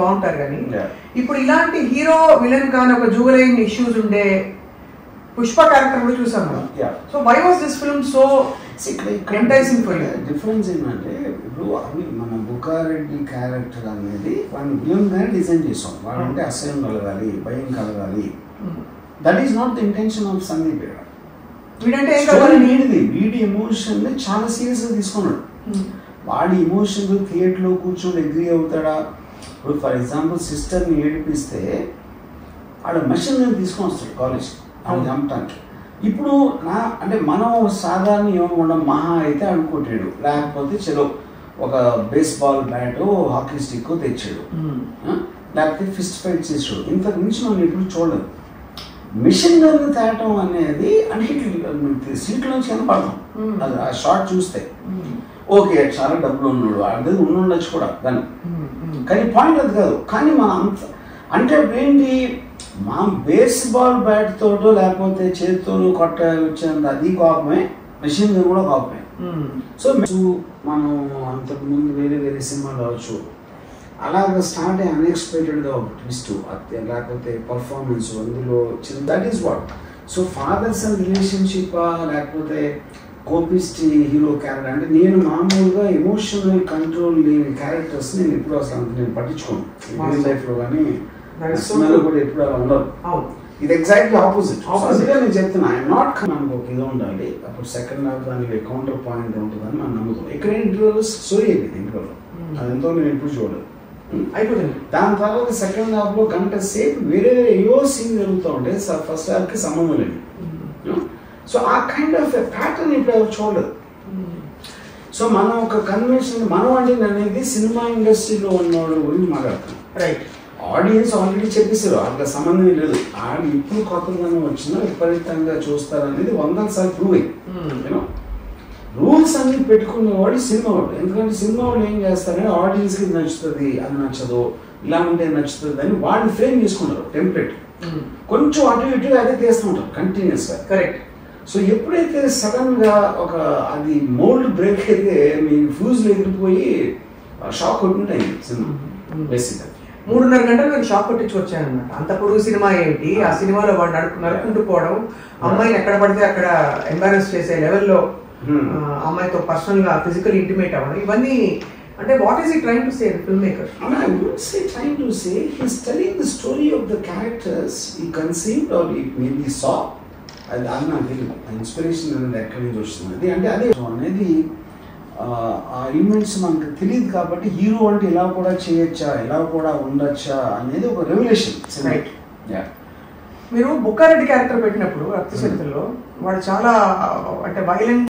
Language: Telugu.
బాగుంటారు కానీ ఇప్పుడు ఇలాంటి హీరో విలన్ కానీ ఒక జూవలైన్ ఇష్యూస్ ఉండే పుష్ప క్యారెక్టర్ కూడా చూసాము. So why was this film so enticing for you? Difference ఏంటంటే ఇప్పుడు అవి మన బుకారెడ్డి క్యారెక్టర్ అనేది వాడిని విలన్ గానే డిజైన్ చేసాం. వాడంటే అసహ్యం కలగాలి, భయం కలగాలి. That is not the intention of Sandeep. వీడి ఎమోషన్ ని చాలా సీరియస్ గా తీసుకున్నాడు. వాడి ఎమోషన్ థియేటర్ లో కూర్చొని అగ్రీ అవుతాడా? ఇప్పుడు ఫర్ ఎగ్జాంపుల్ సిస్టర్ ని ఏడిపిస్తే ఆడ మెషిన్ ని తీసుకొని వస్తాడు కాలేజ్ ఆమె చంపటానికి. ఇప్పుడు అంటే మనం సాధారణ ఏమకుండా మహా అయితే అనుకుంటాడు, లేకపోతే చలో ఒక బేస్బాల్ బ్యాట్ హాకీ స్టిక్ తెచ్చాడు, లేకపోతే ఫిస్ట్ ఫైట్ చేసాడు. ఇంతకు మించి మనం ఎప్పుడు చూడలేదు. మిషన్ గన్ తేటం అనేది అంటే సీట్ల నుంచి కనపడతాం. అది ఆ షార్ట్ చూస్తే ఓకే చాలా డబ్బులు ఉన్నాడు, అదే ఉండొచ్చు కూడా దాన్ని, కానీ పాయింట్ అది కాదు. కానీ మన అంత అంటే ఏంటి, మా బేస్బాల్ బ్యాట్ తోటో లేకపోతే చేతితోనూ కొట్ట వచ్చేంత అది కోపమే, మెషిన్ గన్ కూడా కోపమే. సో మనం అంతకుముందు వేరే వేరే సినిమాలు అవచ్చు, అలాగ స్టార్ట్ అయ్యి అన్ఎక్స్పెక్టెడ్గా ఒక ట్విస్ట్ లేకపోతే పర్ఫార్మెన్స్ అందులో that is what. So father son relationship లేకపోతే కోపిస్టి హీరో క్యారెక్టర్ అంటే నేను మామూలుగా ఎమోషనల్ కంట్రోల్ లేని క్యారెక్టర్స్ నేను ఎప్పుడు అసలు అంత నేను పట్టించుకోను రియల్ లైఫ్లో, కానీ సినిమాలో కూడా ఎప్పుడు అలా ఉండదు. ఇది ఎగ్జాక్ట్లీ ఆపోజిట్. అందుకే నేను చెప్తున్నా ఐఎమ్ నాట్ మనకు ఒక ఇది ఉండాలి, అప్పుడు సెకండ్ హాఫ్ దానికి కౌంటర్ పాయింట్ ఉంటుందని మనం నమ్ముతాం. ఇక్కడ ఇంటర్వ్యూలో స్టోరీ అయిపోయింది ఇంటర్వ్యూలో, అది ఎంతో నేను ఎప్పుడు చూడలేదు అయిపోయింది. దాని తర్వాత సెకండ్ హాఫ్ లో గంట సేపు వేరే వేరే ఏవో సీన్ జరుగుతూ ఉంటాయి, ఫస్ట్ హాఫ్ కి సంబంధం లేదు. సో ఆ కైండ్ ఆఫ్ ప్యాటర్న్ ఇప్పుడు ఎవరు చూడలేదు. సో మనం ఒక కన్వెన్షన్ మనం అంటే అనేది సినిమా ఇండస్ట్రీలో ఉన్నవాడు గురించి మాట్లాడుతున్నాం. రైట్, ఆడియన్స్ ఆల్రెడీ చెప్పేసారు వాళ్ళకి సంబంధం లేదు. ఆడి ఇప్పుడు కొత్తగానే వచ్చినా విపరీతంగా చూస్తారనేది 100 సార్లు ప్రూవ్ అయింది. రూల్స్ అన్ని పెట్టుకునేవాడు సినిమా వాడు. ఎందుకంటే సినిమా వాళ్ళు ఏం చేస్తారంటే ఆడియన్స్ కి నచ్చుతుంది, అది నచ్చదు, ఇలా ఉంటే నచ్చుతుంది అని వాడిని ఫ్రేమ్ చేసుకుంటారు టెంప్లెట్. కొంచెం అటు ఇటు అదే తీస్తూ ఉంటారు కంటిన్యూస్ గా. కరెక్ట్. సో ఎప్పుడైతే సడన్ గా ఒక అది మోల్డ్ బ్రేక్ అయితే మీ ఫ్యూజ్ లో ఎగిరిపోయి షాక్ కొట్టుంటాయి సినిమా. బేసిక్గా 3.5 గంటలు నేను షాక్ కొట్టించుకొచ్చానమాట. అంత పొరుగు సినిమా ఏంటి, ఆ సినిమాలో వాడు నడుపుకుంటూ పోవడం, అమ్మాయిని ఎక్కడ పడితే అక్కడ ఎంబారెస్ చేసే లెవెల్లో అమ్మాయితో పర్సనల్ గా ఫిజికల్ ఇంటిమేట్ అవ్వడం, ఇవన్నీ అంటే what is he trying to say the film maker? I wouldn't say trying to say, he's telling the story of the characters he conceived or he maybe saw. అది నాకు తెలియదు ఆ ఇన్స్పిరేషన్ అనేది ఎక్కడి నుంచి వస్తుంది అంటే అదే అనేది ఆ ఈవెంట్స్ మనకు తెలియదు కాబట్టి హీరో అంటే ఇలా కూడా చేయొచ్చా, ఇలా కూడా ఉండొచ్చా అనేది ఒక రెవల్యూషన్. రైట్. మీరు బుక్కారెడ్డి క్యారెక్టర్ పెట్టినప్పుడు రక్తచరిత్రలో వాడు చాలా అంటే వైలెంట్